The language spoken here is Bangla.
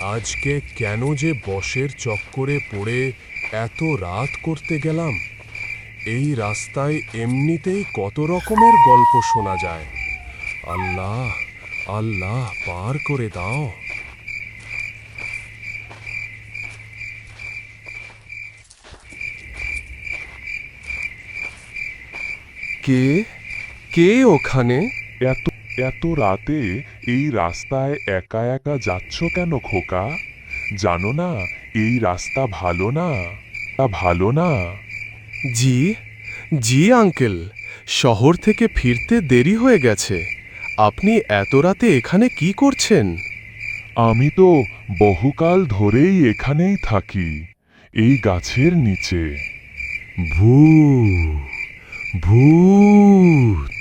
আজকে কেন যে বসের চক্করে পড়ে এত রাত করতে গেলাম। এই রাস্তায় এমনিতেই কত রকমের গল্প শোনা যায়। আল্লাহ, আল্লাহ পার করে দাও। কে কে ওখানে? এত এত রাতে এই রাস্তায় একা একা যাচ্ছ কেন খোকা? জানো না এই রাস্তা ভালো না, ভালো না। জি জি আঙ্কেল, শহর থেকে ফিরতে দেরি হয়ে গেছে। আপনি এত রাতে এখানে কি করছেন? আমি তো বহুকাল ধরেই এখানেই থাকি, এই গাছের নিচে। ভূ ভূত।